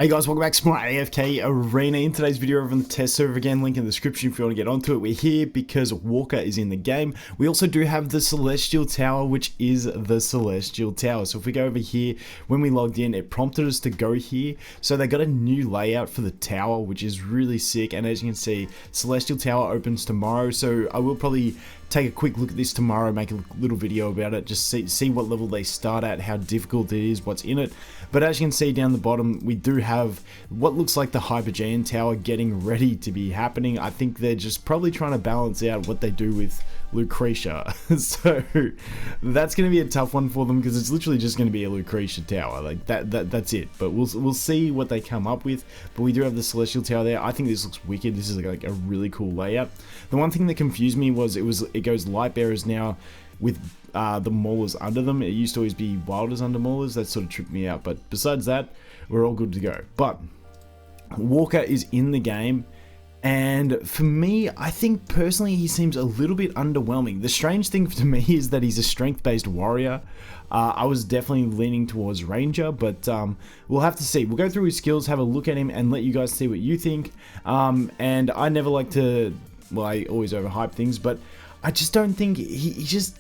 Hey guys, welcome back to more AFK Arena. In today's video over on the test server, again, link in the description if you want to get onto it. We're here because Walker is in the game. We also do have the Celestial Tower, which is the Celestial Tower. So if we go over here, when we logged in, it prompted us to go here. So they got a new layout for the tower, which is really sick. And as you can see, Celestial Tower opens tomorrow. So I will probably take a quick look at this tomorrow, make a little video about it, just see what level they start at, how difficult it is, what's in it. But as you can see down the bottom, we do have what looks like the Hypergean Tower getting ready to be happening. I think they're just probably trying to balance out what they do with Lucretia. So that's going to be a tough one for them because it's literally just going to be a Lucretia Tower. Like that's it. But we'll see what they come up with. But we do have the Celestial Tower there. I think this looks wicked. This is like a really cool layout. The one thing that confused me was it goes Lightbearers now with the Maulers under them. It used to always be Wilders under Maulers. That sort of tripped me out. But besides that, we're all good to go. But Walker is in the game. And for me, I think personally he seems a little bit underwhelming. The strange thing to me is that he's a strength-based warrior. I was definitely leaning towards Ranger, but we'll have to see. We'll go through his skills, have a look at him, and let you guys see what you think. And I never like to, well, I always overhype things, but I just don't think he just...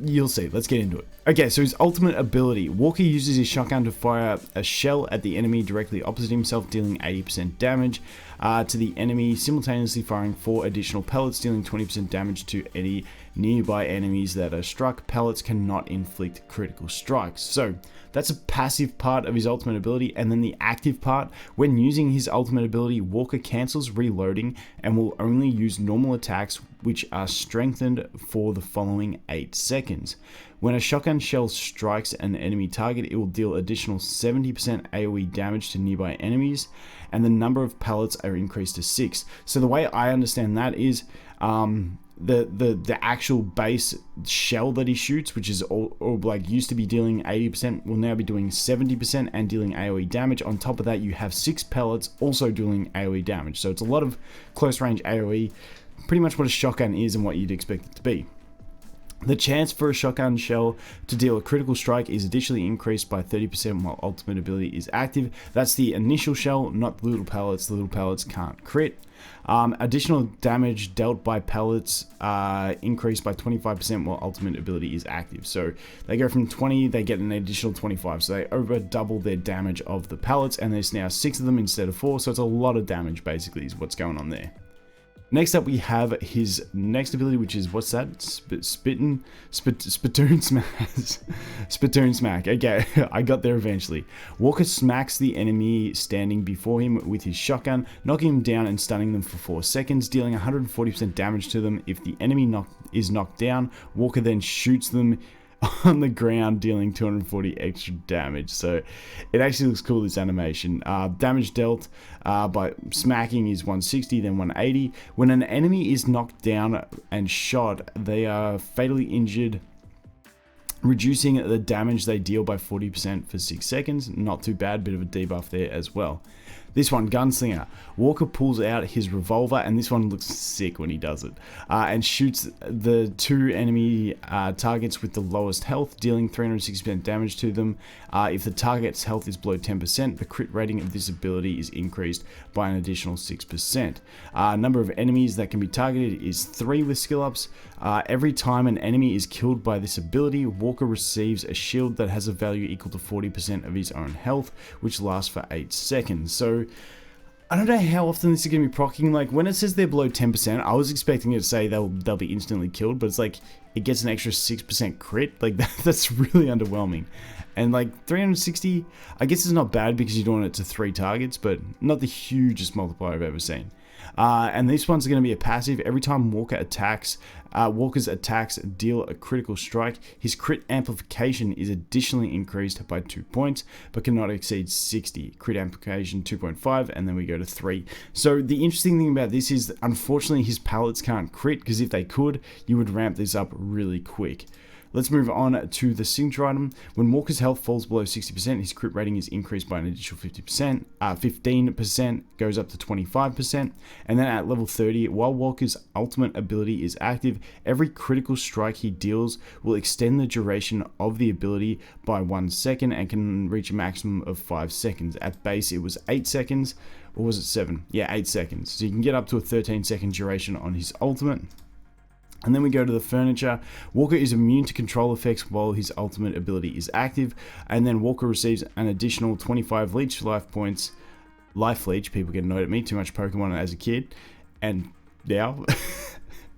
You'll see. Let's get into it. Okay, so his ultimate ability. Walker uses his shotgun to fire a shell at the enemy directly opposite himself, dealing 80% damage to the enemy, simultaneously firing 4 additional pellets, dealing 20% damage to any nearby enemies that are struck. Pellets cannot inflict critical strikes. So that's a passive part of his ultimate ability, and then the active part, when using his ultimate ability, Walker cancels reloading and will only use normal attacks which are strengthened for the following 8 seconds. When a shotgun shell strikes an enemy target, it will deal additional 70% AoE damage to nearby enemies, and the number of pellets are increased to 6. So the way I understand that is the actual base shell that he shoots, which is all like used to be dealing 80%, will now be doing 70% and dealing AoE damage. On top of that, you have 6 pellets also dealing AoE damage. So it's a lot of close range AoE, pretty much what a shotgun is and what you'd expect it to be. The chance for a shotgun shell to deal a critical strike is additionally increased by 30% while ultimate ability is active. That's the initial shell, not the little pellets. The little pellets can't crit. Additional damage dealt by pellets increased by 25% while ultimate ability is active. So they go from 20, they get an additional 25. So they over double their damage of the pellets, and there's now 6 of them instead of 4. So it's a lot of damage basically is what's going on there. Next up, we have his next ability, which is, what's that? Spittoon Smack. Spittoon Smack. Okay, I got there eventually. Walker smacks the enemy standing before him with his shotgun, knocking him down and stunning them for 4 seconds, dealing 140% damage to them. If the enemy is knocked down, Walker then shoots them on the ground, dealing 240 extra damage. So it actually looks cool, this animation. Damage dealt by smacking is 160, then 180. When an enemy is knocked down and shot, they are fatally injured, reducing the damage they deal by 40% for 6 seconds. Not too bad, bit of a debuff there as well. This one, Gunslinger. Walker pulls out his revolver, and this one looks sick when he does it, and shoots the 2 enemy targets with the lowest health, dealing 360% damage to them. If the target's health is below 10%, the crit rating of this ability is increased by an additional 6%. Number of enemies that can be targeted is 3 with skill ups. Every time an enemy is killed by this ability, Walker receives a shield that has a value equal to 40% of his own health, which lasts for 8 seconds. So I don't know how often this is going to be proccing. Like, when it says they're below 10%, I was expecting it to say they'll be instantly killed, but it's like it gets an extra 6% crit. Like, that's really underwhelming. And like 360, I guess it's not bad because you're doing it to 3 targets, but not the hugest multiplier I've ever seen. And this one's going to be a passive. Every time Walker's attacks deal a critical strike, his crit amplification is additionally increased by 2 points, but cannot exceed 60. Crit amplification 2.5, and then we go to 3. So the interesting thing about this is, unfortunately, his pellets can't crit, because if they could, you would ramp this up really quick. Let's move on to the signature item. When Walker's health falls below 60%, his crit rating is increased by an additional 50%. 15% goes up to 25%. And then at level 30, while Walker's ultimate ability is active, every critical strike he deals will extend the duration of the ability by 1 second and can reach a maximum of 5 seconds. At base, it was 8 seconds, or was it 7? Yeah, 8 seconds. So you can get up to a 13-second duration on his ultimate. And then we go to the furniture. Walker is immune to control effects while his ultimate ability is active. And then Walker receives an additional 25 leech life points. Life leech, people get annoyed at me, too much Pokemon as a kid. And now...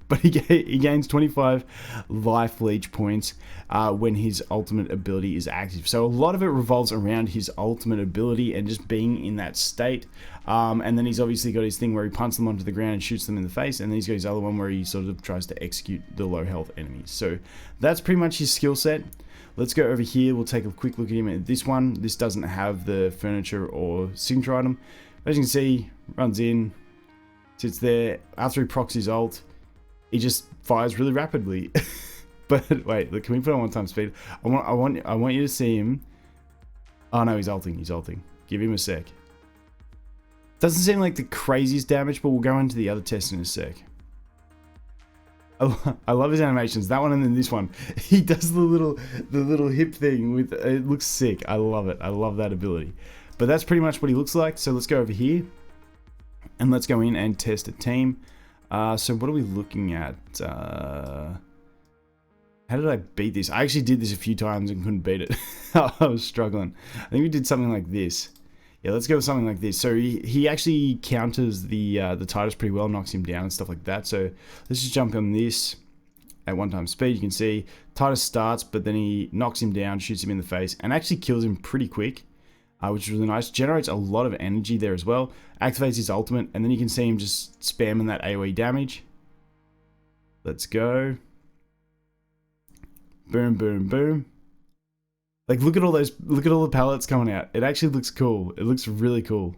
but he gains 25 life leech points when his ultimate ability is active. So a lot of it revolves around his ultimate ability and just being in that state. And then he's obviously got his thing where he punts them onto the ground and shoots them in the face. And then he's got his other one where he sort of tries to execute the low health enemies. So that's pretty much his skill set. Let's go over here. We'll take a quick look at him at this one. This doesn't have the furniture or signature item. As you can see, runs in, sits there. After he procs his ult, he just fires really rapidly. But wait, look, can we put on 1x speed? I want you to see him. Oh no, he's ulting. He's ulting. Give him a sec. Doesn't seem like the craziest damage, but we'll go into the other test in a sec. I love his animations. That one and then this one. He does the little hip thing with. It looks sick. I love it. I love that ability. But that's pretty much what he looks like. So let's go over here and let's go in and test a team. So what are we looking at? How did I beat this? I actually did this a few times and couldn't beat it. I was struggling. I think we did something like this. Yeah, let's go with something like this. So he actually counters the Titus pretty well, knocks him down and stuff like that. So let's just jump on this at 1x speed. You can see Titus starts, but then he knocks him down, shoots him in the face, and actually kills him pretty quick. Which is really nice. Generates a lot of energy there as well. Activates his ultimate, and then you can see him just spamming that AoE damage. Let's go. Boom, boom, boom. Like, look at all those, look at all the pallets coming out. It actually looks cool. It looks really cool.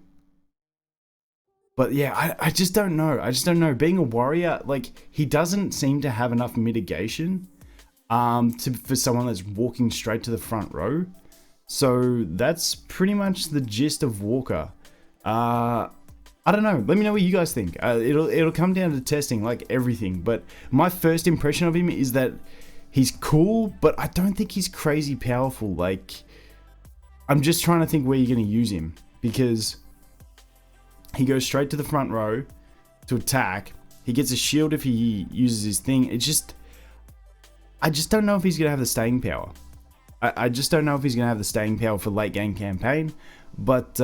But yeah, I just don't know. I just don't know. Being a warrior, like, he doesn't seem to have enough mitigation for someone that's walking straight to the front row. So that's pretty much the gist of Walker. I don't know. Let me know what you guys think. It'll come down to testing, like everything. But my first impression of him is that he's cool, but I don't think he's crazy powerful. Like, I'm just trying to think where you're going to use him, because he goes straight to the front row to attack. He gets a shield if he uses his thing. I just don't know if he's going to have the staying power. I just don't know if he's going to have the staying power for late game campaign, but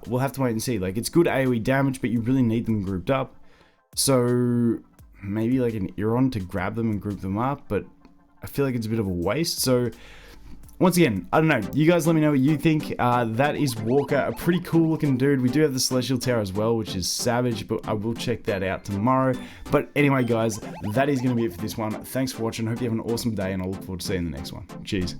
we'll have to wait and see. Like, it's good AoE damage, but you really need them grouped up. So maybe like an Iron to grab them and group them up, but I feel like it's a bit of a waste. So once again, I don't know. You guys let me know what you think. That is Walker, a pretty cool looking dude. We do have the Celestial Tower as well, which is savage, but I will check that out tomorrow. But anyway, guys, that is going to be it for this one. Thanks for watching. Hope you have an awesome day, and I'll look forward to seeing you in the next one. Cheers.